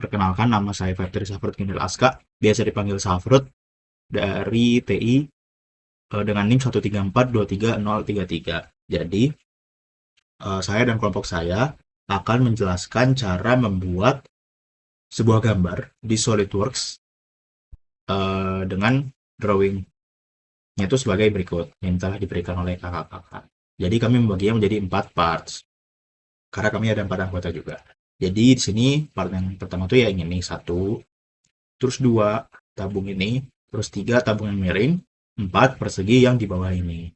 Perkenalkan, nama saya Febri Safrud Kindel Aska, biasa dipanggil Safrud, dari TI dengan NIM 134230033. Jadi, saya dan kelompok saya akan menjelaskan cara membuat sebuah gambar di SolidWorks dengan drawingnya itu sebagai berikut yang telah diberikan oleh kakak-kakak. Jadi kami membaginya menjadi 4 parts karena kami ada 4 anggota juga. Jadi di sini part yang pertama tuh ya yang ini satu, terus dua tabung ini, terus tiga tabung yang miring, empat persegi yang di bawah ini.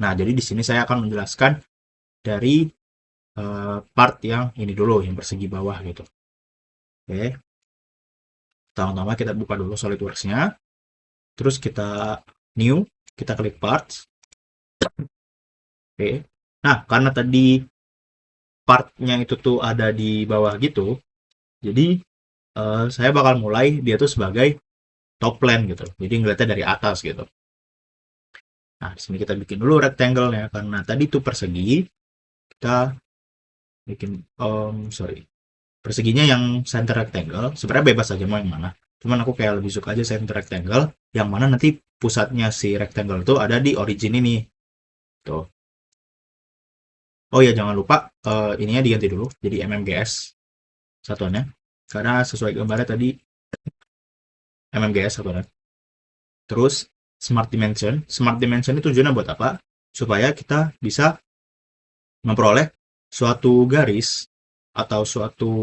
Nah, jadi di sini saya akan menjelaskan dari part yang ini dulu, yang persegi bawah gitu. Oke, pertama-tama kita buka dulu SolidWorks-nya, terus kita new, kita klik parts. Oke, nah karena tadi partnya itu tuh ada di bawah gitu, jadi saya bakal mulai dia tuh sebagai top plan gitu. Jadi ngeliatnya dari atas gitu. Nah, di sini kita bikin dulu rectangle-nya karena tadi tuh persegi, kita bikin sorry. Perseginya yang center rectangle, sebenarnya bebas aja mau yang mana. Cuman aku kayak lebih suka aja center rectangle yang mana nanti pusatnya si rectangle itu ada di origin ini. Tuh. Oh ya, jangan lupa ininya diganti dulu jadi mmgs satuannya. Karena sesuai gambarnya tadi mmgs satuannya. Terus Smart Dimension. Smart Dimension itu tujuannya buat apa? Supaya kita bisa memperoleh suatu garis atau suatu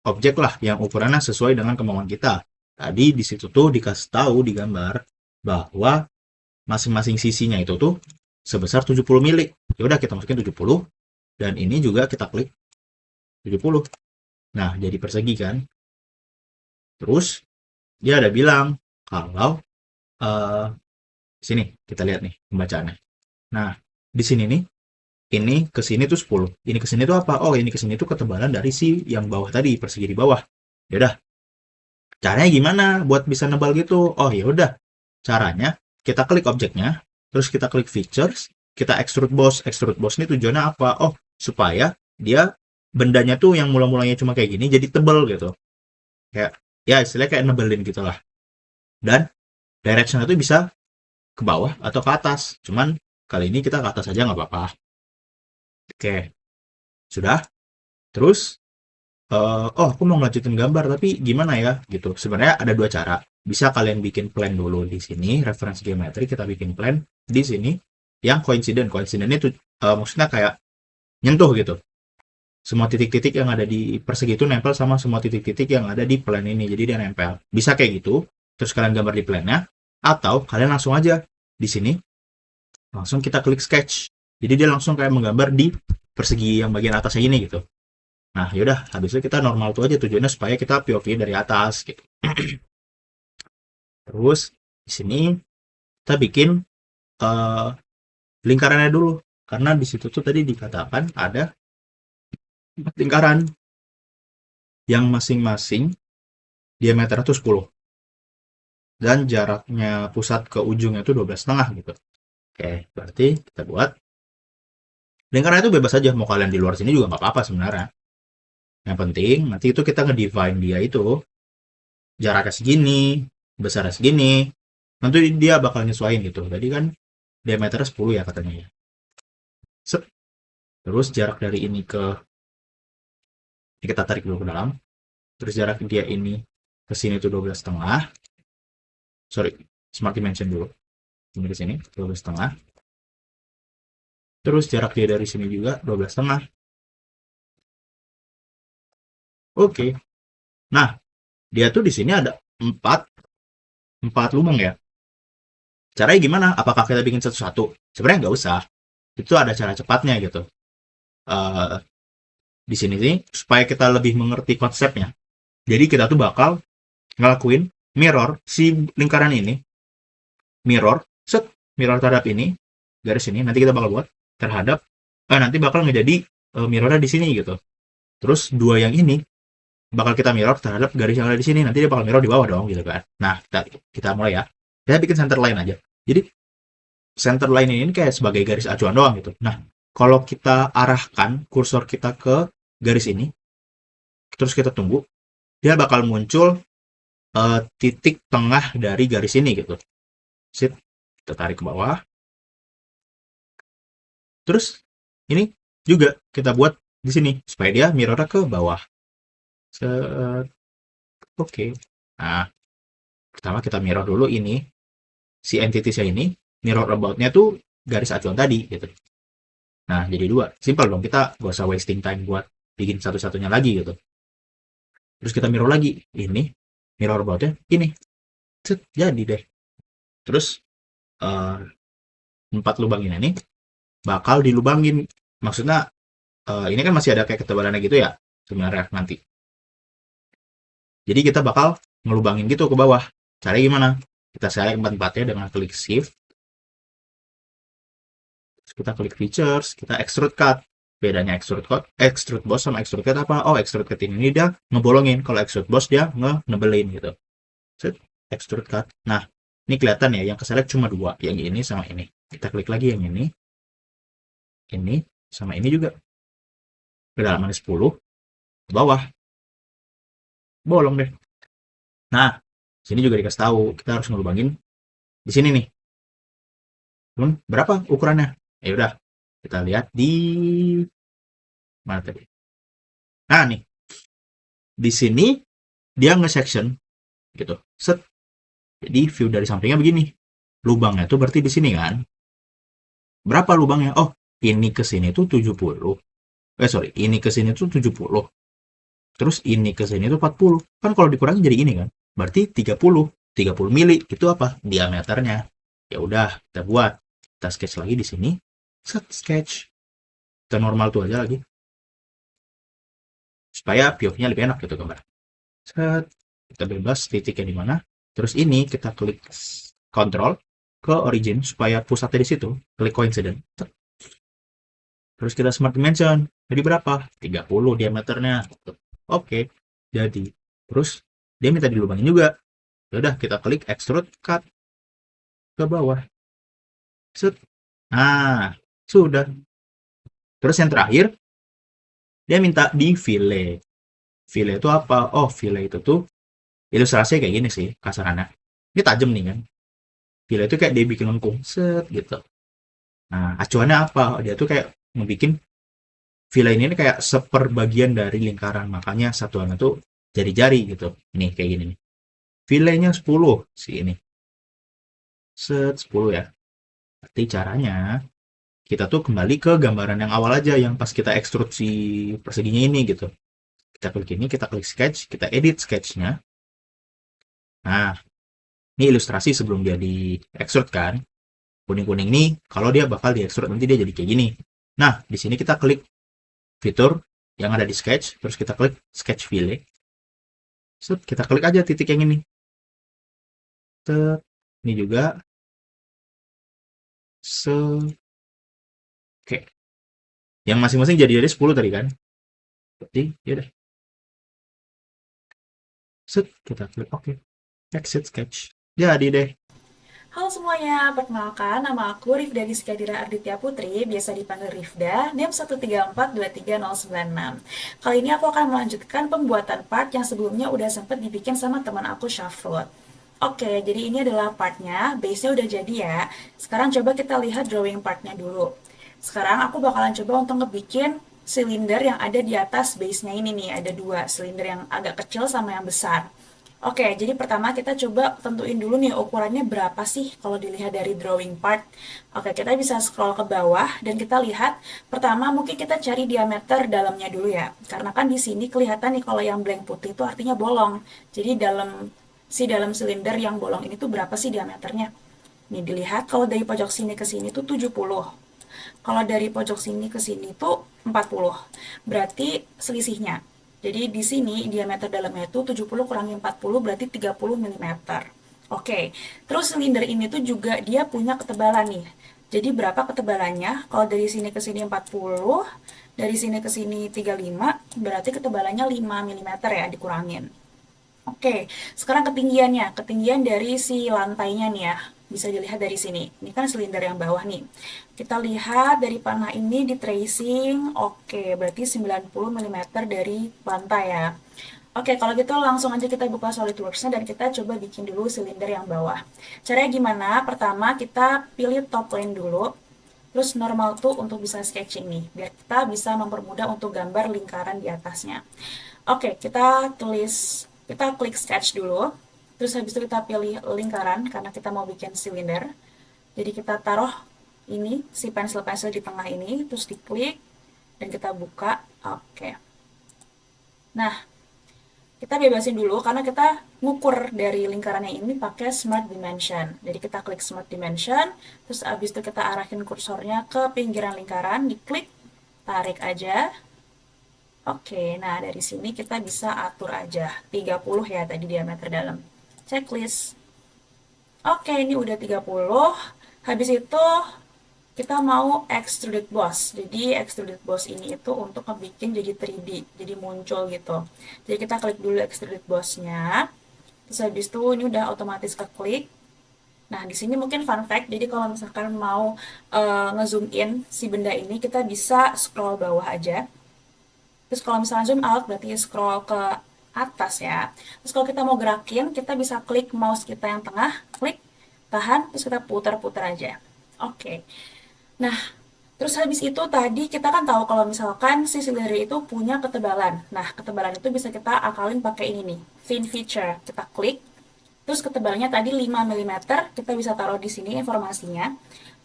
objek lah yang ukurannya sesuai dengan kemauan kita. Tadi di situ tuh dikasih tahu di gambar bahwa masing-masing sisinya itu tuh sebesar 70 mili. Ya udah kita masukin 70 dan ini juga kita klik 70. Nah, jadi persegi kan. Terus dia ada bilang kalau eh sini kita lihat nih pembacaannya. Nah, di sini nih ini ke sini tuh 10. Ini ke sini tuh apa? Oh, ini ke sini tuh ketebalan dari si yang bawah tadi, persegi di bawah. Ya udah, caranya gimana buat bisa nebal gitu? Oh, ya udah. Caranya kita klik objeknya, terus kita klik features, kita extrude boss. Extrude boss ini tujuannya apa? Oh, supaya dia bendanya tuh yang mula-mulanya cuma kayak gini jadi tebel gitu. Kayak ya istilahnya kayak nebelin gitu lah. Dan direction itu bisa ke bawah atau ke atas. Cuman kali ini kita ke atas aja nggak apa-apa. Oke, sudah. Terus oh aku mau ngelanjutin gambar tapi gimana ya gitu. Sebenarnya ada dua cara. Bisa kalian bikin plan dulu di sini, reference geometry kita bikin plan di sini yang coincident. Coincident itu maksudnya kayak nyentuh gitu. Semua titik-titik yang ada di persegi itu nempel sama semua titik-titik yang ada di plan ini. Jadi dia nempel. Bisa kayak gitu. Terus kalian gambar di plannya atau kalian langsung aja di sini langsung kita klik sketch. Jadi dia langsung kayak menggambar di persegi yang bagian atasnya ini gitu. Nah, yaudah, habis itu kita normal tuh aja tujuannya supaya kita POV dari atas gitu. Terus di sini kita bikin uh, lingkarannya dulu karena di situ tuh tadi dikatakan ada lingkaran yang masing-masing diameternya tuh 10 dan jaraknya pusat ke ujungnya tuh 12,5 gitu. Oke, berarti kita buat lingkaran itu bebas aja mau kalian di luar sini juga nggak apa-apa sebenarnya. Yang penting nanti itu kita ngedefine dia itu jaraknya segini, besarnya segini, nanti dia bakal nyesuaiin gitu. Tadi kan diameternya 10 ya katanya ya. Set. Terus jarak dari ini ini kita tarik dulu ke dalam. Terus jarak dia ini ke sini tuh 12,5. Sorry, smart dimension dulu. Ini ke sini 12,5. Terus jarak dia dari sini juga 12,5. Oke. Nah, dia tuh di sini ada 4 lubang ya. Caranya gimana? Apakah kita bikin satu-satu? Sebenarnya nggak usah. Itu ada cara cepatnya gitu. Uh, di sini sih supaya kita lebih mengerti konsepnya. Jadi kita tuh bakal ngelakuin mirror si lingkaran ini, mirror, set, mirror terhadap ini, garis ini, nanti kita bakal buat terhadap, nanti bakal ngejadi mirrornya di sini gitu. Terus dua yang ini bakal kita mirror terhadap garis yang ada di sini, nanti dia bakal mirror di bawah dong gitu kan. Nah, kita mulai ya. Kita bikin center line aja. Jadi center line ini kayak sebagai garis acuan doang gitu. Nah, kalau kita arahkan kursor kita ke garis ini, terus kita tunggu, dia bakal muncul titik tengah dari garis ini gitu. Sip, kita tarik ke bawah. Terus ini juga kita buat di sini supaya dia mirrornya ke bawah. Oke. Nah, pertama kita mirror dulu ini si entities-nya ini, mirror about-nya tuh garis acuan tadi gitu. Nah, jadi dua. Simple dong, kita gak usah wasting time buat bikin satu-satunya lagi gitu. Terus kita mirror lagi ini, mirror about-nya ini. Set, jadi deh. Terus 4 lubang ini bakal dilubangin. Maksudnya ini kan masih ada kayak ketebalannya gitu ya sebenarnya nanti. Jadi kita bakal ngelubangin gitu ke bawah. Caranya gimana? Kita select 4-4-nya dengan klik shift. Terus kita klik features, kita extrude cut. Bedanya extrude boss sama extrude cut apa? Oh, extrude cut ini dia ngebolongin. Kalau extrude boss dia nebelin gitu. Set, extrude cut. Nah, ini kelihatan ya, yang keselect cuma 2, yang ini sama ini. Kita klik lagi yang ini sama ini juga. Kedalaman 10, ke bawah. Bolong deh. Nah, sini juga dikasih tahu, kita harus ngelubangin di sini nih. Berapa ukurannya? Ya udah, kita lihat di mana tadi. Nah, nih. Di sini dia nge-section gitu. Set. Jadi view dari sampingnya begini. Lubangnya tuh berarti di sini kan. Berapa lubangnya? Oh, ini ke sini tuh 70. Ini ke sini tuh 70. Terus ini ke sini tuh 40. Kan kalau dikurangi jadi ini kan. Berarti 30. 30 mili itu apa? Diameternya. Ya udah, kita buat. Kita sketch lagi di sini. Set, sketch. Kita normal tuh aja lagi. Supaya POV-nya lebih enak gitu gambar. Set, kita bebas titiknya di mana. Terus ini kita klik control ke origin supaya pusatnya di situ. Klik coincident. Set. Terus kita smart dimension. Jadi berapa? 30 diameternya. Oke, jadi. Terus dia minta dilubangin juga. Ya udah, kita klik extrude cut ke bawah. Set. Nah, sudah. Terus yang terakhir, dia minta di fillet. Fillet itu apa? Oh, fillet itu tuh ilustrasinya kayak gini sih, kasarannya. Ini tajam nih kan. Fillet itu kayak dia bikin lengkung. Set, gitu. Nah, acuannya apa? Dia tuh kayak ngebikin fillet ini kayak seperbagian dari lingkaran. Makanya satuannya tuh jari-jari gitu. Nih, kayak gini nih. Filletnya 10 sih ini. Set, 10 ya. Berarti caranya kita tuh kembali ke gambaran yang awal aja yang pas kita extrude si perseginya ini gitu. Kita klik ini, kita klik sketch, kita edit sketchnya. Nah, ini ilustrasi sebelum dia di extrude kan. Kuning-kuning ini kalau dia bakal di extrude nanti dia jadi kayak gini. Nah, di sini kita klik fitur yang ada di sketch, terus kita klik sketch fillet. Set, kita klik aja titik yang ini. Set, ini juga. Oke. Yang masing-masing jadi 10 tadi kan. Berarti ya udah. Set, kita klik oke. Exit sketch. Jadi deh. Halo semuanya, perkenalkan nama aku Rifda Rizkyadira Arditya Putri, biasa dipanggil Rifda, NIM 134230096. Kali ini aku akan melanjutkan pembuatan part yang sebelumnya udah sempat dibikin sama teman aku Syafrud. Oke, jadi ini adalah partnya, base-nya udah jadi ya. Sekarang coba kita lihat drawing partnya dulu. Sekarang aku bakalan coba untuk ngebikin silinder yang ada di atas base-nya ini nih, ada dua, silinder yang agak kecil sama yang besar. Oke, jadi pertama kita coba tentuin dulu nih ukurannya berapa sih kalau dilihat dari drawing part. Oke, kita bisa scroll ke bawah dan kita lihat pertama mungkin kita cari diameter dalamnya dulu ya. Karena kan di sini kelihatan nih kalau yang blank putih itu artinya bolong. Jadi dalam silinder yang bolong ini tuh berapa sih diameternya? Nih dilihat kalau dari pojok sini ke sini tuh 70. Kalau dari pojok sini ke sini tuh 40. Berarti selisihnya. Jadi di sini diameter dalamnya itu 70 kurangi 40 berarti 30 mm. Oke, terus silinder ini tuh juga dia punya ketebalan nih. Jadi berapa ketebalannya? Kalau dari sini ke sini 40, dari sini ke sini 35, berarti ketebalannya 5 mm ya dikurangin. Oke, sekarang ketinggiannya. Ketinggian dari si lantainya nih ya. bisa dilihat dari sini. Ini kan silinder yang bawah nih. Kita lihat dari panah ini di tracing, oke, berarti 90 mm dari lantai ya. Oke, kalau gitu langsung aja kita buka SolidWorks-nya dan kita coba bikin dulu silinder yang bawah. Caranya gimana? Pertama, kita pilih top plane dulu. Terus normal tuh untuk bisa sketching nih, biar kita bisa mempermudah untuk gambar lingkaran di atasnya. Oke, kita klik sketch dulu. Terus habis itu kita pilih lingkaran karena kita mau bikin silinder. Jadi kita taruh ini, si pensil-pensil di tengah ini, terus diklik, dan kita buka. Oke. Nah, kita bebasin dulu karena kita ngukur dari lingkarannya ini pakai Smart Dimension. Jadi kita klik Smart Dimension, terus abis itu kita arahin kursornya ke pinggiran lingkaran, diklik, tarik aja. Oke, nah dari sini kita bisa atur aja 30 ya tadi diameter dalam. Checklist. Oke, ini udah 30. Habis itu kita mau extruded boss. Jadi extruded boss ini itu untuk ngebikin jadi 3D, jadi muncul gitu. Jadi kita klik dulu extruded boss-nya. Terus habis itu ini udah otomatis keklik. Nah, di sini mungkin fun fact. Jadi kalau misalkan mau ngezoom in si benda ini, kita bisa scroll bawah aja. Terus kalau misalnya zoom out berarti scroll ke atas ya. Terus kalau kita mau gerakin, kita bisa klik mouse kita yang tengah, klik, tahan, terus kita putar-putar aja. Oke. Nah, terus habis itu tadi kita kan tahu kalau misalkan si silinder itu punya ketebalan. Nah, ketebalan itu bisa kita akalin pakai ini nih, thin feature. Kita klik, terus ketebalannya tadi 5 mm, kita bisa taruh di sini informasinya.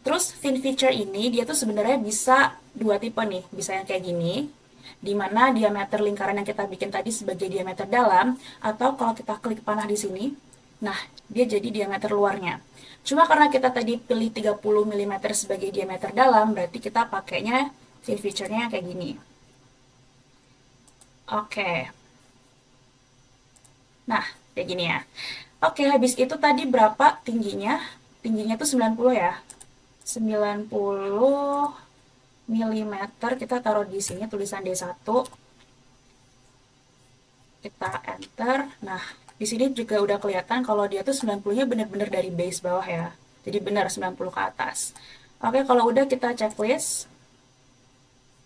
Terus thin feature ini dia tuh sebenarnya bisa dua tipe nih, bisa yang kayak gini, di mana diameter lingkaran yang kita bikin tadi sebagai diameter dalam, atau kalau kita klik panah di sini, nah dia jadi diameter luarnya. Cuma karena kita tadi pilih 30 mm sebagai diameter dalam, berarti kita pakainya thin feature-nya kayak gini. Oke. Nah, kayak gini ya. Oke, habis itu tadi berapa tingginya? Tingginya tuh 90 ya. 90 mm kita taruh di sini tulisan D1. Kita enter. Nah, di sini juga udah kelihatan kalau dia tuh 90-nya bener-bener dari base bawah ya. Jadi benar 90 ke atas. Oke, kalau udah kita checklist.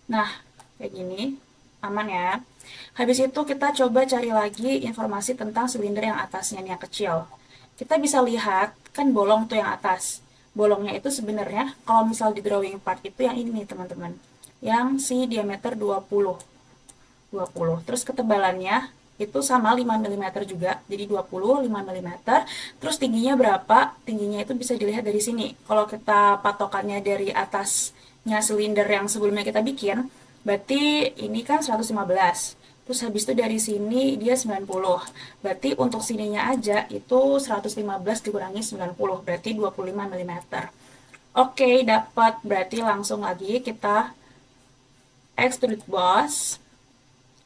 Nah, kayak gini. Aman ya. Habis itu kita coba cari lagi informasi tentang silinder yang atasnya nih yang kecil. Kita bisa lihat kan bolong tuh yang atas. Bolongnya itu sebenarnya kalau misal di drawing part itu yang ini nih teman-teman. Yang si diameter 20. 20. Terus ketebalannya itu sama 5 mm juga. Jadi 20, 5 mm. Terus tingginya berapa? Tingginya itu bisa dilihat dari sini. Kalau kita patokannya dari atasnya silinder yang sebelumnya kita bikin, berarti ini kan 115. Terus habis itu dari sini dia 90. Berarti untuk sininya aja itu 115 dikurangi 90. Berarti 25 mm. Oke, dapat. Berarti langsung lagi kita extrude boss.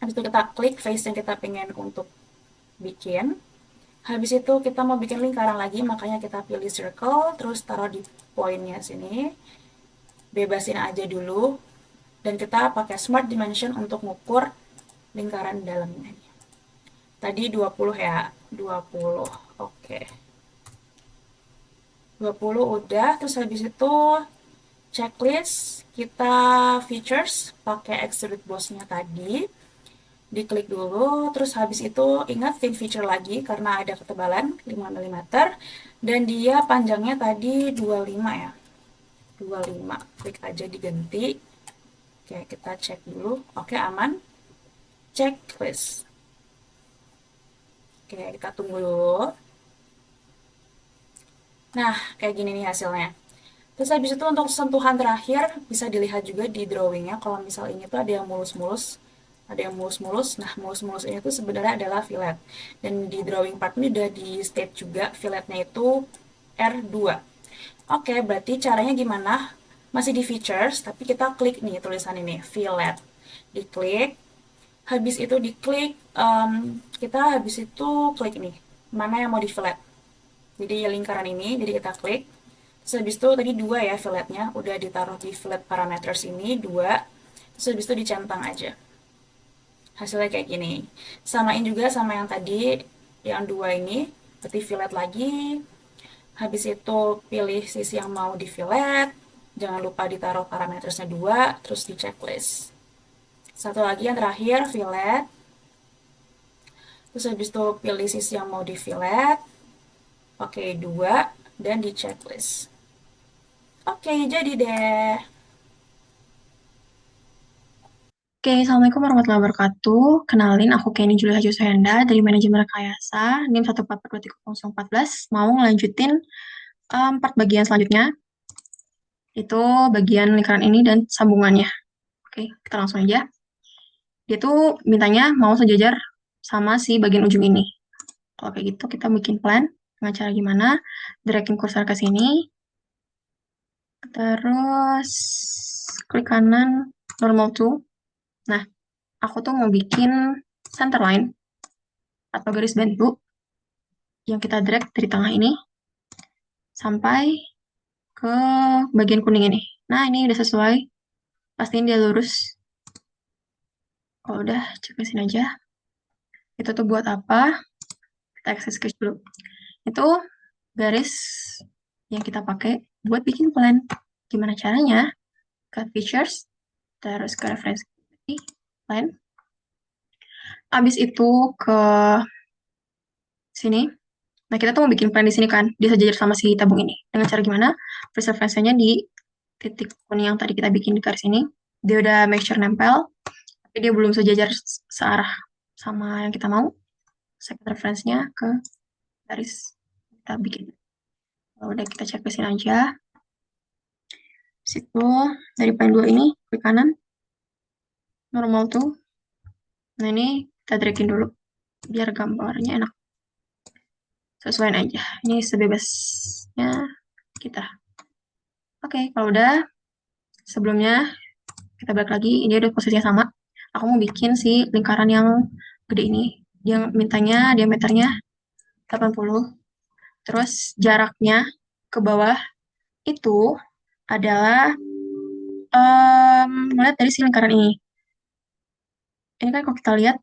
Habis itu kita klik face yang kita pengen untuk bikin. Habis itu kita mau bikin lingkaran lagi, makanya kita pilih circle, terus taruh di poinnya sini. Bebasin aja dulu. Dan kita pakai smart dimension untuk ngukur lingkaran dalamnya. Tadi 20 ya, 20. Oke. 20 udah, terus habis itu checklist, kita features pakai extrude boss-nya tadi. Diklik dulu, terus habis itu ingat thin feature lagi karena ada ketebalan 5 mm dan dia panjangnya tadi 25 ya. 25. Klik aja diganti. Oke, kita cek dulu. Oke, aman. Checklist. Oke, kita tunggu dulu. Nah, kayak gini nih hasilnya. Terus habis itu untuk sentuhan terakhir bisa dilihat juga di drawingnya. Kalau misal ini tuh ada yang mulus-mulus, ada yang mulus-mulus. Nah, mulus-mulus ini tuh sebenarnya adalah fillet. Dan di drawing part ini udah di state juga filletnya itu R2. Oke, berarti caranya gimana? Masih di features, tapi kita klik nih tulisan ini, fillet. Diklik. Habis itu diklik, kita habis itu klik nih, mana yang mau di fillet. Jadi lingkaran ini, jadi kita klik. Terus habis itu tadi 2 ya filletnya, udah ditaruh di fillet parameters ini, 2. Terus habis itu dicentang aja. Hasilnya kayak gini. Samain juga sama yang tadi, yang 2 ini, berarti fillet lagi. Habis itu pilih sisi yang mau di fillet. Jangan lupa ditaruh parametersnya 2, terus di checklist. Satu lagi yang terakhir, fillet. Terus habis itu pilih sisi yang mau di fillet, pakai 2, dan di checklist. Oke, jadi deh. Oke, Assalamualaikum warahmatullahi wabarakatuh. Kenalin, aku Kenny Julia Jusayanda dari Manajemen Rekayasa, NIM 1442014. Mau ngelanjutin 4 bagian selanjutnya, itu bagian lingkaran ini dan sambungannya. Oke, kita langsung aja. Dia tuh mintanya mau sejajar sama si bagian ujung ini. Kalau kayak gitu, kita bikin plan dengan cara gimana? Dragging kursor ke sini, terus klik kanan, normal to. Nah, aku tuh mau bikin center line atau garis bantu yang kita drag dari tengah ini sampai ke bagian kuning ini. Nah, ini udah sesuai. Pastiin dia lurus. Kalau udah, checklist aja. Itu tuh buat apa? Kita akses sketch dulu. Itu garis yang kita pakai buat bikin plan. Gimana caranya? Ke features, terus ke referensi plan. Abis itu ke sini. Nah, kita tuh mau bikin plan di sini kan, dia sejajar sama si tabung ini. Dengan cara gimana? First reference-nya di titik kuning yang tadi kita bikin di garis ini. Dia udah make sure nempel, tapi dia belum sejajar searah sama yang kita mau. Second reference-nya ke garis kita bikin. Kalau udah kita cek ke sini aja. Situ dari plan 2 ini, klik kanan, normal tuh. Nah, ini kita dragin dulu, biar gambarnya enak. Sesuaiin aja. Ini sebebasnya kita. Oke, kalau udah, sebelumnya kita balik lagi, ini udah posisinya sama. Aku mau bikin si lingkaran yang gede ini. Yang mintanya diameternya 80. Terus jaraknya ke bawah itu adalah melihat dari si lingkaran ini. Ini kan kalau kita lihat,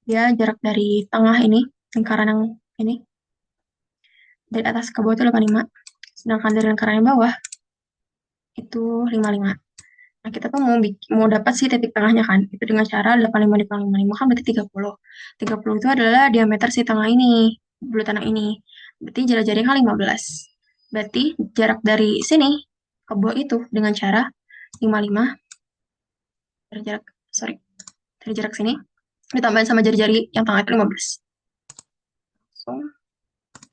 dia jarak dari tengah ini, lingkaran yang ini, dari atas ke bawah itu 85. Sedangkan dari lingkaran yang bawah, itu 55. Nah, kita tuh mau dapat si titik tengahnya kan. Itu dengan cara 85 dikurangi 55 kan berarti 30. 30 itu adalah diameter si tengah ini, bulu tanah ini. Berarti jarak jaring kan 15. Berarti jarak dari sini ke bawah itu dengan cara 55 dari jarak, sorry, dari jarak sini ditambahin sama jari-jari yang tengah itu 15. So,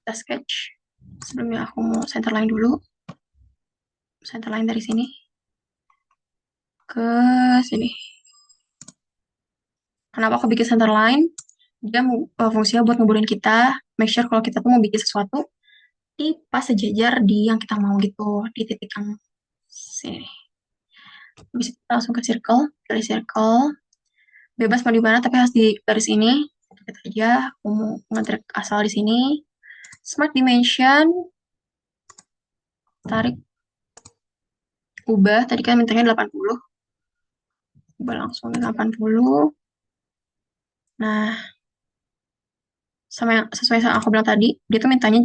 kita sketch. Sebelumnya aku mau center line dulu. Center line dari sini ke sini. Kenapa aku bikin center line? Dia fungsinya buat ngebulin kita, make sure kalau kita tuh mau bikin sesuatu di pas sejajar di yang kita mau gitu, di titik yang sini. Habis itu kita langsung ke circle, pilih circle, bebas mau di mana tapi harus di garis ini. Kita aja, aku mau ngedrag asal di sini. Smart Dimension, tarik, ubah, tadi kan mintanya 80, ubah langsung 80. Nah, sama yang sesuai sama aku bilang tadi, dia tuh mintanya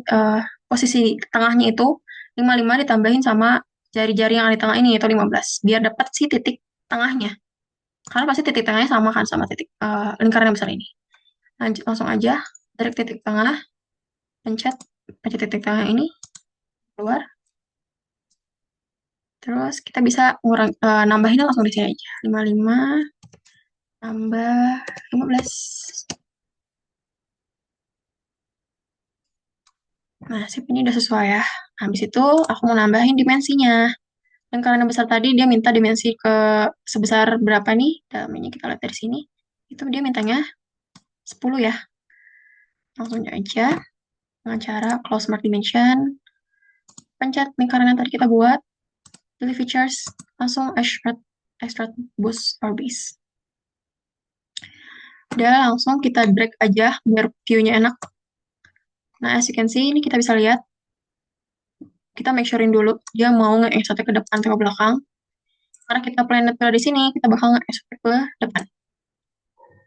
posisi tengahnya itu 55 ditambahin sama jari-jari yang ada di tengah ini yaitu 15 biar dapat si titik tengahnya. Karena pasti titik tengahnya sama kan sama titik lingkaran yang besar ini. Lanjut langsung aja dari titik tengah, pencet pencet titik tengah ini keluar. Terus kita bisa nambahin langsung di sini aja. 55 tambah 15. Nah, sip ini udah sesuai ya. Habis itu aku mau nambahin dimensinya. Dan karena besar tadi dia minta dimensi ke sebesar berapa nih? Dalamnya kita lihat dari sini. Itu dia mintanya 10 ya. Langsung aja dengan cara close smart dimension. Pencet lingkaran yang tadi kita buat. Pilih features. Langsung extract boost or base. Udah langsung kita drag aja biar view-nya enak. Nah, as you can see, ini kita bisa lihat. Kita make surein dulu dia mau nge-extract ke depan atau ke belakang. Karena kita planet di sini, kita bakal nge-extract ke depan.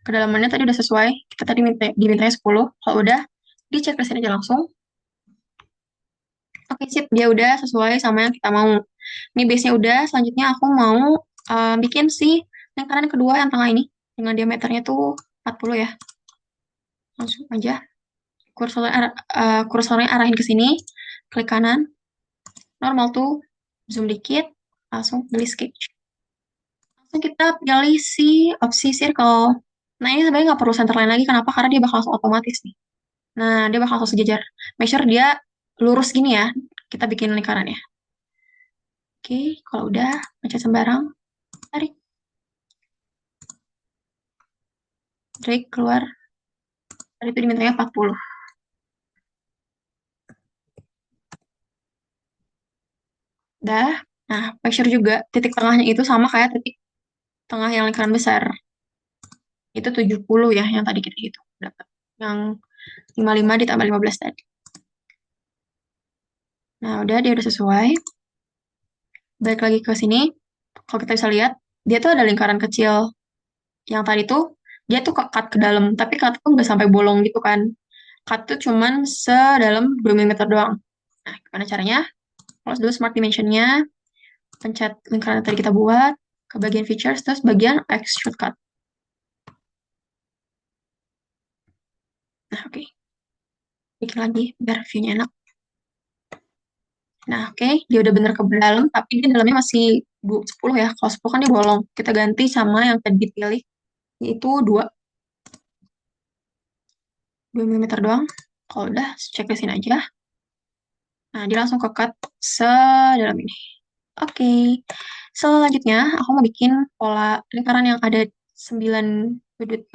Kedalamannya tadi udah sesuai. Kita tadi dimintanya 10. Kalau udah, di checklist aja langsung. Oke, sip. Dia udah sesuai sama yang kita mau. Ini base-nya udah. Selanjutnya aku mau bikin si lingkaran kedua yang tengah ini. Dengan diameternya tuh 40 ya. Langsung aja. Kursornya arahin ke sini. Klik kanan. Normal tuh. Zoom dikit. Langsung pilih sketch. Langsung kita pilih si opsi circle. Nah, ini sebenarnya nggak perlu centerline lagi. Kenapa? Karena dia bakal langsung otomatis nih. Nah, dia bakal langsung sejajar. Make sure dia lurus gini ya. Kita bikin lingkaran ya. Oke, kalau udah, pencet sembarang, tarik, drag keluar. Tadi itu dimintanya 40. Dah. Nah, make sure juga titik tengahnya itu sama kayak titik tengah yang lingkaran besar. Itu 70 ya, yang tadi kita hitung. Dapat. Yang 55 ditambah 15 tadi. Nah, udah, dia udah sesuai. Balik lagi ke sini. Kalau kita bisa lihat, dia tuh ada lingkaran kecil. Yang tadi tuh, dia tuh cut ke dalam. Tapi cut tuh nggak sampai bolong gitu kan. Cut tuh cuman sedalam 2 mm doang. Nah, gimana caranya? Close dulu Smart Dimension-nya. Pencet lingkaran yang tadi kita buat. Ke bagian Features, terus bagian Extrude Cut. Nah, oke. Bikin lagi, biar view-nya enak. Nah, oke. Dia udah bener ke dalam, tapi dia dalamnya masih 10 ya. Kalau 10 kan dia bolong. Kita ganti sama yang tadi dipilih, yaitu 2 mm doang. Kalau udah, checklistin aja. Nah, dia langsung ke cut sedalam ini. Oke. Selanjutnya, aku mau bikin pola lingkaran yang ada 9 sudut.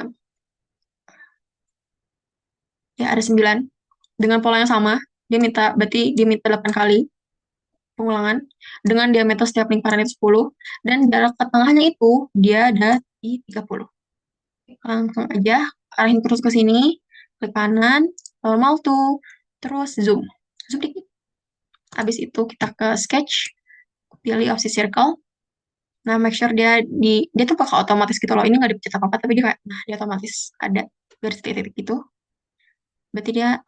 Ya, ada 9. Dengan pola yang sama, berarti dia minta 8 kali pengulangan. Dengan diameter setiap lingkaran itu 10. Dan jarak ke tengahnya itu, dia ada di 30. Langsung aja, arahin terus ke sini. Klik kanan, normal tuh. Terus zoom. Zoom dikit. Habis itu kita ke sketch. Pilih opsi circle. Nah, make sure dia tuh bakal otomatis gitu loh. Ini nggak dipencet apa-apa, tapi dia kayak, nah, dia otomatis ada garis titik-titik gitu. Berarti dia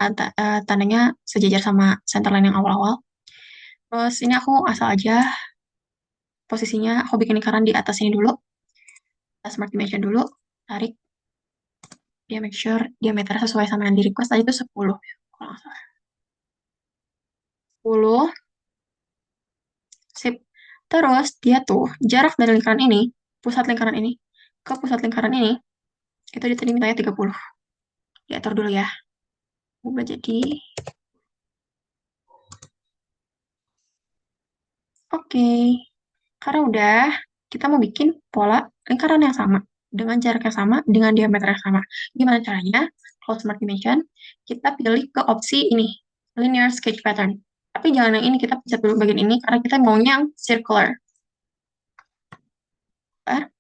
tandanya sejajar sama centerline yang awal-awal. Terus ini aku asal aja posisinya, aku bikin lingkaran di atas ini dulu. Kita Smart Dimension dulu, tarik. Dia make sure diameter sesuai sama yang di request tadi itu 10. Kalau nggak salah. 10. Sip. Terus dia tuh jarak dari lingkaran ini, pusat lingkaran ini, ke pusat lingkaran ini, itu dia tadi mintanya 30. Diatur dulu ya. Ubah jadi. Oke. Karena udah, kita mau bikin pola lingkaran yang sama. Dengan jarak yang sama, dengan diameter yang sama. Gimana caranya? Kalau Smart Dimension, kita pilih ke opsi ini, Linear Sketch Pattern. Tapi jangan yang ini, kita pencet dulu bagian ini, karena kita maunya yang circular. Bentar,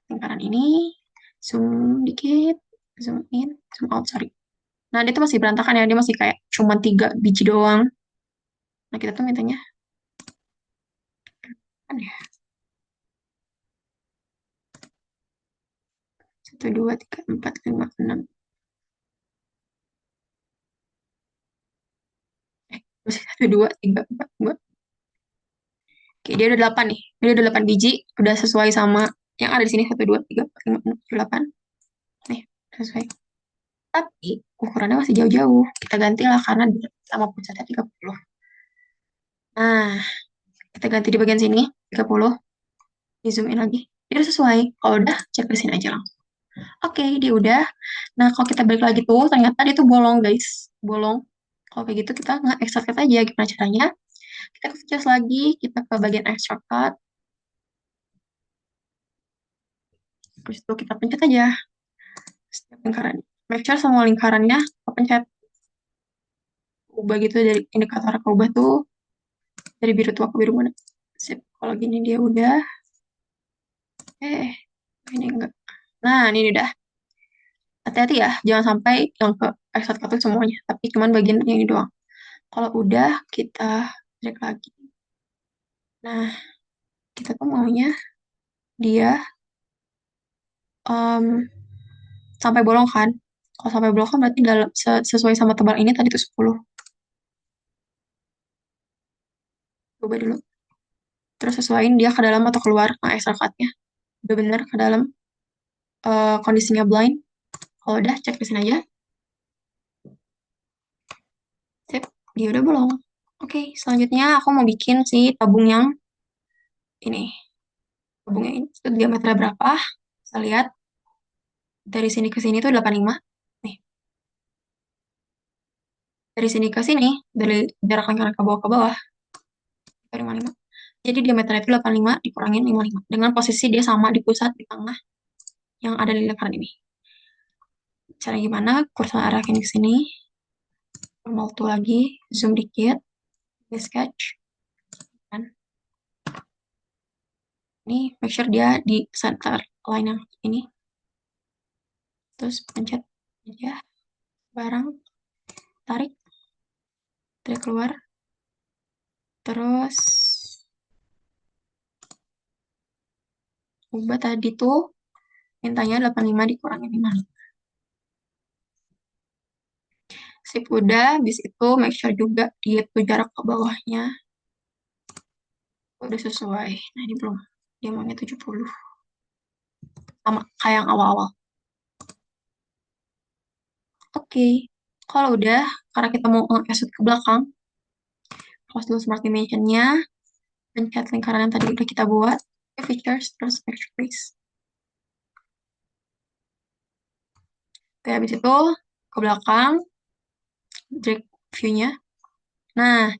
lingkaran ini, zoom dikit, zoom in, zoom out, sorry. Nah, dia tuh masih berantakan ya, dia masih kayak cuma 3 biji doang. Nah, kita tuh mintanya, kan ya, 1, 2, 3, 4, 5, 6. Masih 1, 2, 3, 4, 5. Oke, dia udah 8 nih. Dia udah 8 biji, udah sesuai sama yang ada di sini. 1, 2, 3, 4, 5, 6, 7, 8. Nih, sesuai. Tapi ukurannya masih jauh-jauh. Kita gantilah karena dia sama pusatnya 30. Nah, kita ganti di bagian sini, 30. Di zoom in lagi. Dia udah sesuai. Kalau udah, cek di sini aja langsung. Oke, dia udah. Nah, kalau kita balik lagi tuh, ternyata dia tuh bolong, guys. Bolong. Kalau kayak gitu, kita nge-extract cut aja. Gimana caranya? Kita ke features lagi, kita ke bagian extract cut. Terus itu kita pencet aja setiap lingkaran. Make sure semua lingkarannya kepencet. Ubah gitu dari indikator ke ubah tuh dari biru tua ke biru muda. Sip. Kalau gini dia udah. Ini enggak. Nah, ini udah. Hati-hati ya, jangan sampai yang ke extract cut semuanya, tapi cuman bagian yang ini doang. Kalau udah, kita drag lagi. Nah, kita tuh maunya dia um, sampai bolong kan. Kalau sampai bolong kan berarti dalam sesuai sama tebal ini tadi tuh 10. Coba dulu. Terus sesuaiin dia ke dalam atau keluar extra cut-nya. Udah bener ke dalam. Kondisinya blind. Kalau udah, cek di sini aja. Sip, dia udah bolong. Oke, selanjutnya aku mau bikin si tabung yang ini. Tabungnya ini itu diameternya berapa? Bisa lihat dari sini ke sini tuh 85. Nih, dari sini ke sini, dari jarak lingkaran ke bawah, 55. Jadi diameternya itu 85 dikurangin 55. Dengan posisi dia sama di pusat di tengah yang ada di lingkaran ini. Cara gimana? Kursor arahin ke sini. Normal tuh lagi, zoom dikit, di sketch. Kan? Ini make sure dia di center line yang ini. Terus pencet aja barang, tarik keluar. Terus ubah tadi tuh mintanya 85 dikurangi 5. Sip, udah. Habis itu make sure juga dia tuh jarak ke bawahnya udah sesuai. Nah, ini belum. Dia maunya 70. Sama kayak yang awal-awal. Oke. Kalau udah, karena kita mau nge-shoot ke belakang, close dulu Smart Dimension-nya, pencet lingkaran yang tadi udah kita buat, features, terus picture trace. Oke, habis itu ke belakang, drag view-nya. Nah,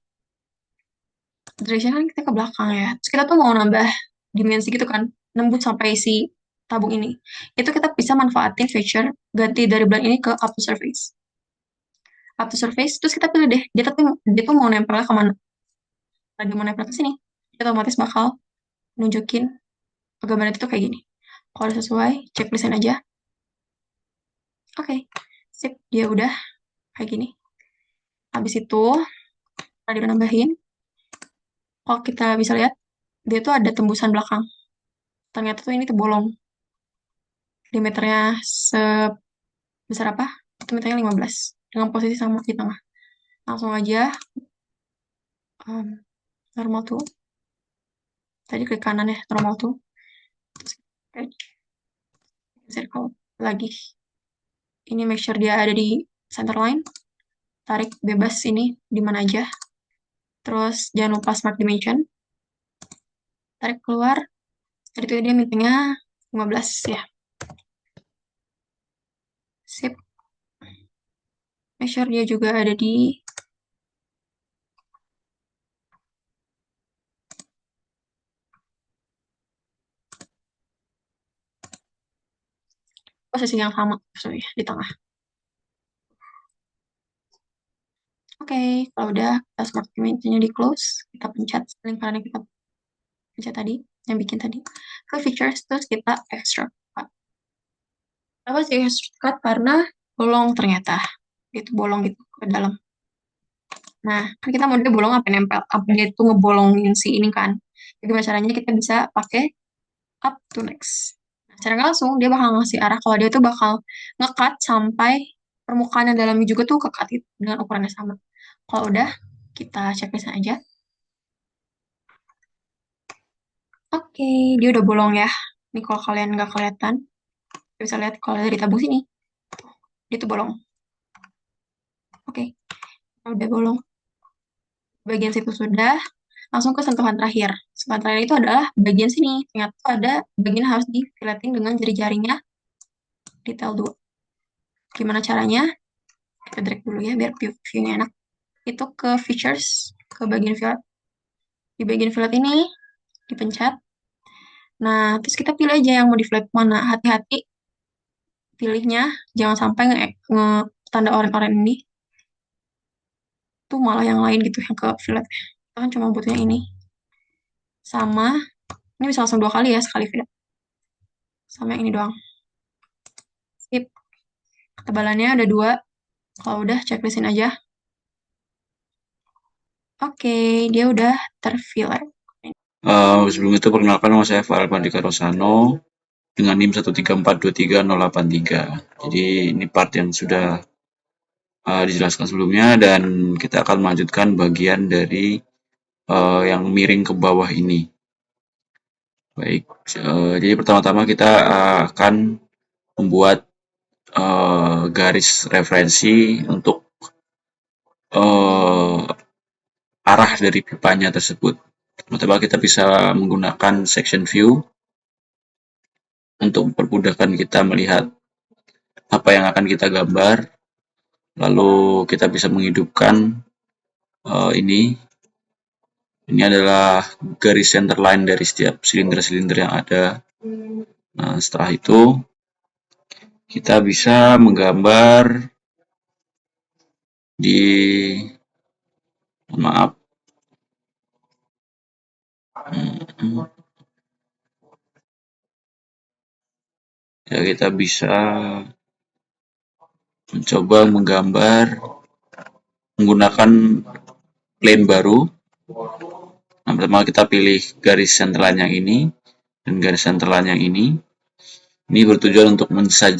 direction kan kita ke belakang ya. Terus kita tuh mau nambah dimensi gitu kan, nembus sampai si tabung ini. Itu kita bisa manfaatin feature ganti dari blind ini ke up to surface. Up to surface, terus kita pilih deh, dia tuh mau nempel kemana. Lagi mau nempel ke sini, dia otomatis bakal nunjukin gambar itu tuh kayak gini. Kalau udah sesuai, checklistin aja. Oke, sip, dia udah kayak gini. Habis itu, tadi udah nambahin. Kalau kita bisa lihat, dia tuh ada tembusan belakang. Ternyata tuh ini tuh bolong. Diameternya sebesar apa? Diameternya 15. Dengan posisi sama di tengah. Langsung aja, normal tuh. Tadi klik kanan ya, normal tuh. Terus, circle lagi. Ini make sure dia ada di center line. Tarik bebas ini di mana aja. Terus jangan lupa Smart Dimension. Tarik keluar. Tadi itu dia mintanya 15 ya. Sip. Make sure dia juga ada di posisi yang sama, sorry, di tengah. Oke, kalau udah kita Smart Dimension-nya di close, kita pencet lingkaran yang kita pencet tadi, yang bikin tadi. Ke features, terus kita extract. Kenapa sih extract cut? Karena bolong ternyata. Itu bolong gitu ke dalam. Nah, kan kita mau dia bolong apa nempel, apa dia itu ngebolongin si ini kan. Jadi gimana caranya kita bisa pakai up to next. Nah, secara nggak langsung dia bakal ngasih arah kalau dia tuh bakal nge-cut sampai permukaan yang dalamnya juga tuh ke-cut gitu, dengan ukurannya sama. Kalau udah, kita checklist aja. Oke, dia udah bolong ya. Ini kalau kalian nggak kelihatan, bisa lihat kalau dari tabung sini, dia tuh bolong. Oke, udah bolong. Bagian situ sudah, langsung ke sentuhan terakhir. Sentuhan terakhir itu adalah bagian sini. Ternyata ada bagian harus difiletin dengan jari-jarinya detail 2. Gimana caranya? Kita drag dulu ya, biar view-nya enak. Itu ke features, ke bagian fillet. Di bagian fillet ini, dipencet. Nah, terus kita pilih aja yang mau di fillet mana. Hati-hati pilihnya, jangan sampai tanda oranye-oranye ini. Tuh malah yang lain gitu, yang ke fillet. Kita kan cuma butuhnya ini. Sama, ini bisa langsung 2 kali ya, sekali fillet. Sama yang ini doang. Sip. Ketebalannya ada 2. Kalau udah, checklistin aja. Oke, dia udah terfillet. Sebelum itu perkenalkan nama saya Farel Pandika Rosano dengan NIM 13423.083. Jadi ini part yang sudah dijelaskan sebelumnya dan kita akan melanjutkan bagian dari yang miring ke bawah ini. Baik, jadi pertama-tama kita akan membuat garis referensi untuk arah dari pipanya tersebut. Pertama kita bisa menggunakan section view untuk mempermudahkan kita melihat apa yang akan kita gambar. Lalu kita bisa menghidupkan ini. Ini adalah garis center line dari setiap silinder-silinder yang ada. Nah, setelah itu kita bisa menggambar di, maaf, ya kita bisa mencoba menggambar menggunakan plane baru. Nah, pertama kita pilih garis centerline yang ini dan garis centerline yang ini. Ini bertujuan untuk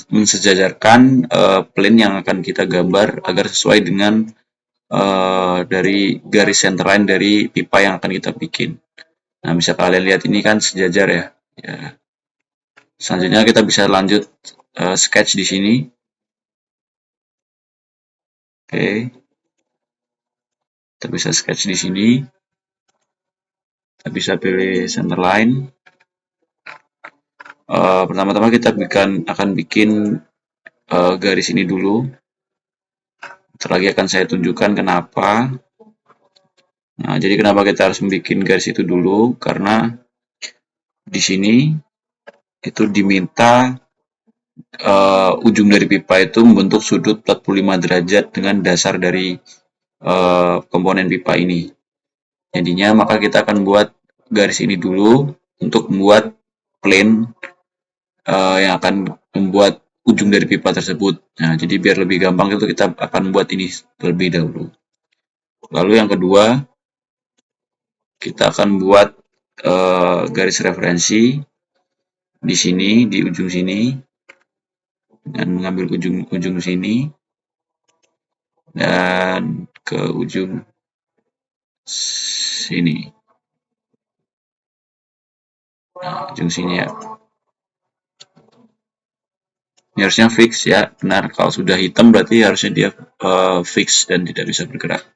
mensejajarkan plane yang akan kita gambar agar sesuai dengan dari garis centerline dari pipa yang akan kita bikin. Nah, bisa kalian lihat ini kan sejajar ya. Selanjutnya kita bisa lanjut sketch di sini. Oke. Kita bisa sketch di sini. Kita bisa pilih centerline. Pertama-tama kita akan bikin garis ini dulu. Lagi akan saya tunjukkan kenapa. Nah, jadi kenapa kita harus membuat garis itu dulu? Karena di sini itu diminta ujung dari pipa itu membentuk sudut 45 derajat dengan dasar dari komponen pipa ini. Jadinya maka kita akan buat garis ini dulu untuk membuat plane yang akan membuat ujung dari pipa tersebut. Nah, jadi biar lebih gampang itu kita akan buat ini terlebih dahulu. Lalu yang kedua, kita akan buat garis referensi di sini, di ujung sini, dan mengambil ujung sini, dan ke ujung sini. Nah, ujung sini ya. Ini harusnya fix ya, benar. Kalau sudah hitam berarti harusnya dia fix dan tidak bisa bergerak.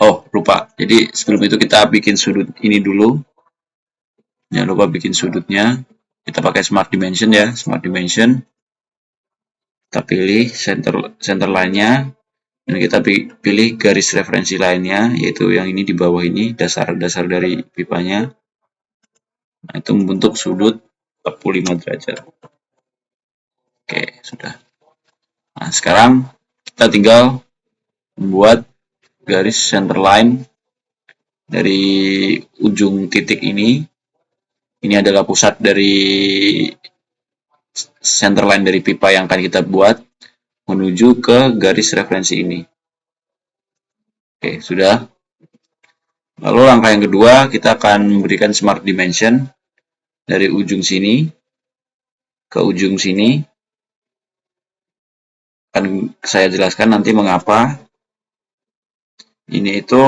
Oh, lupa. Jadi sebelum itu kita bikin sudut ini dulu. Jangan lupa bikin sudutnya. Kita pakai Smart Dimension ya, Smart Dimension. Kita pilih center line-nya. Dan kita pilih garis referensi lainnya, yaitu yang ini di bawah ini, dasar dari pipanya. Nah, itu membentuk sudut 45 derajat. Oke, sudah. Nah, sekarang kita tinggal membuat garis center line dari ujung titik ini. Ini adalah pusat dari center line dari pipa yang akan kita buat menuju ke garis referensi ini. Oke, sudah. Lalu langkah yang kedua, kita akan memberikan Smart Dimension dari ujung sini ke ujung sini. Akan saya jelaskan nanti mengapa. Ini itu,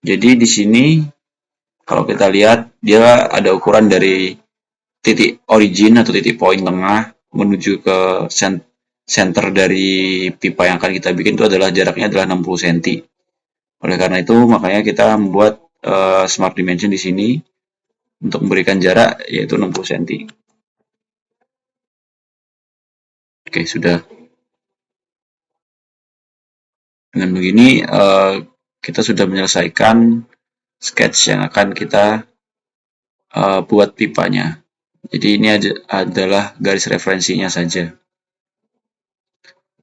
jadi di sini kalau kita lihat dia ada ukuran dari titik origin atau titik point tengah menuju ke center dari pipa yang akan kita bikin itu adalah jaraknya adalah 60 cm. Oleh karena itu makanya kita membuat Smart Dimension di sini untuk memberikan jarak yaitu 60 cm. Oke, sudah. Dengan begini kita sudah menyelesaikan sketch yang akan kita buat pipanya. Jadi ini adalah garis referensinya saja.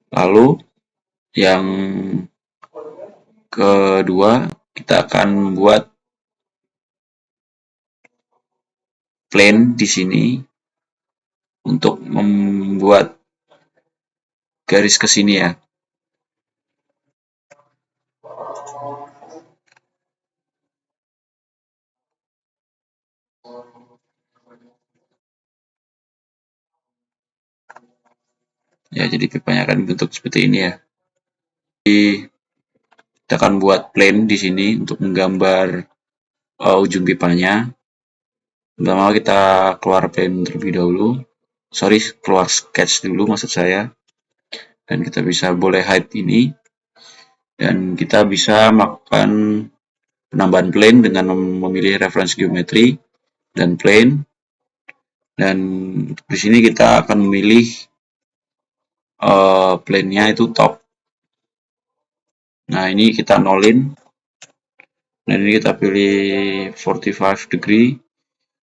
Lalu yang kedua kita akan buat plane di sini untuk membuat garis ke sini ya. Ya, jadi pipanya akan bentuk seperti ini ya. Kita akan buat plane di sini untuk menggambar ujung pipanya. Pertama kita keluar plane terlebih dahulu. Sorry, keluar sketch dulu maksud saya. Dan kita bisa boleh hide ini. Dan kita bisa melakukan penambahan plane dengan memilih reference geometry dan plane. Dan di sini kita akan memilih plane-nya itu top. Nah, ini kita nolin. Dan ini kita pilih 45 degree.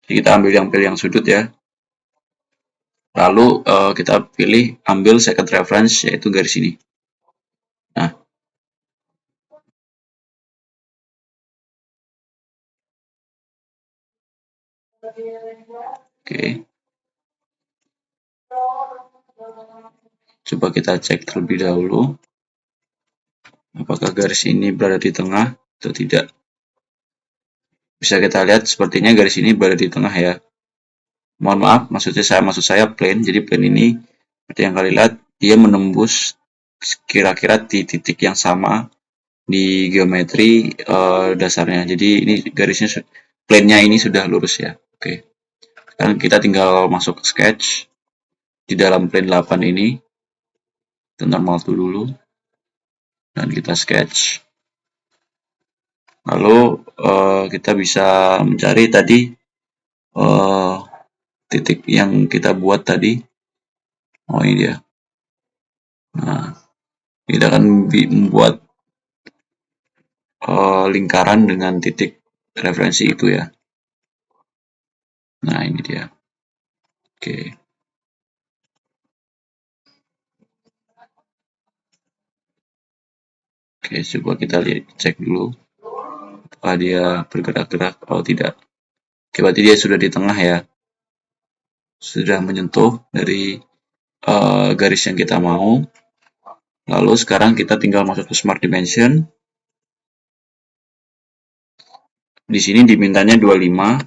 Jadi kita pilih yang sudut ya. Lalu kita pilih ambil second reference yaitu garis ini. Nah, oke. Coba kita cek terlebih dahulu. Apakah garis ini berada di tengah atau tidak. Bisa kita lihat sepertinya garis ini berada di tengah ya. Mohon maaf, maksud saya plane. Jadi plane ini seperti yang kalian lihat dia menembus kira-kira di titik yang sama di geometri dasarnya. Jadi ini garisnya plane-nya ini sudah lurus ya. Oke. Sekarang kita tinggal masuk ke sketch di dalam plane 8 ini. Kita normal dulu dan kita sketch. Lalu kita bisa mencari tadi titik yang kita buat tadi. Oh, ini dia. Nah, kita akan membuat lingkaran dengan titik referensi itu ya. Nah, ini dia. Oke. Oke, coba kita cek dulu apakah dia bergerak-gerak atau tidak. Oke, berarti dia sudah di tengah ya. Sudah menyentuh dari garis yang kita mau. Lalu sekarang kita tinggal masuk ke Smart Dimension. Di sini dimintanya 25.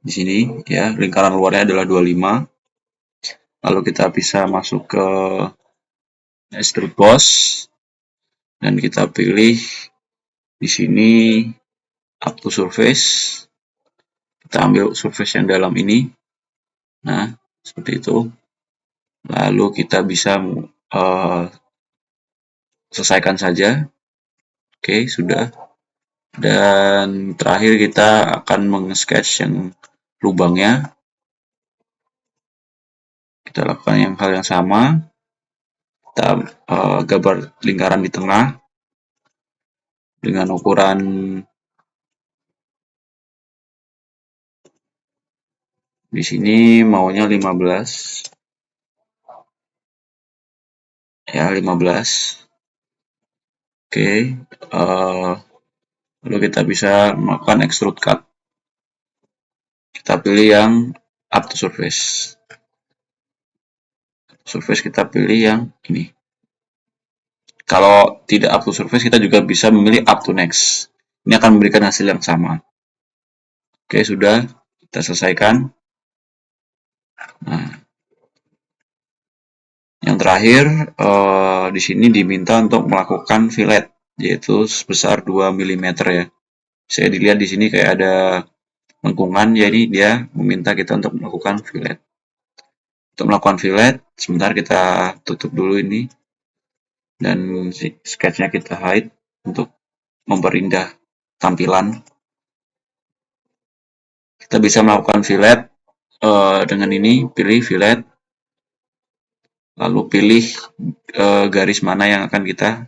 Di sini ya, lingkaran luarnya adalah 25. Lalu kita bisa masuk ke Extrude Boss dan kita pilih di sini up to surface. Kita ambil surface yang dalam ini. Nah, seperti itu. Lalu kita bisa selesaikan saja. Oke, sudah. Dan terakhir kita akan meng-sketch yang lubangnya. Kita lakukan hal yang sama. Kita gambar lingkaran di tengah dengan ukuran di sini maunya 15. Ya, 15. Oke. Lalu kita bisa melakukan extrude cut. Kita pilih yang up to surface. Surface kita pilih yang ini. Kalau tidak up to surface, kita juga bisa memilih up to next. Ini akan memberikan hasil yang sama. Oke, sudah. Kita selesaikan. Nah, yang terakhir, di sini diminta untuk melakukan fillet, yaitu sebesar 2 mm ya. Saya dilihat di sini kayak ada lengkungan, jadi dia meminta kita untuk melakukan fillet. Untuk melakukan fillet, sebentar kita tutup dulu ini. Dan sketchnya kita hide untuk memperindah tampilan. Kita bisa melakukan fillet dengan ini, pilih fillet. Lalu pilih garis mana yang akan kita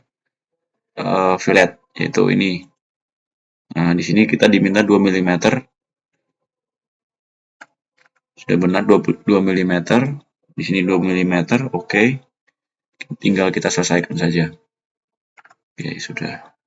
fillet, yaitu ini. Nah, di sini kita diminta 2 mm. Sudah benar 2 mm. Di sini 2 mm, oke. Tinggal kita selesaikan saja. Oke, sudah.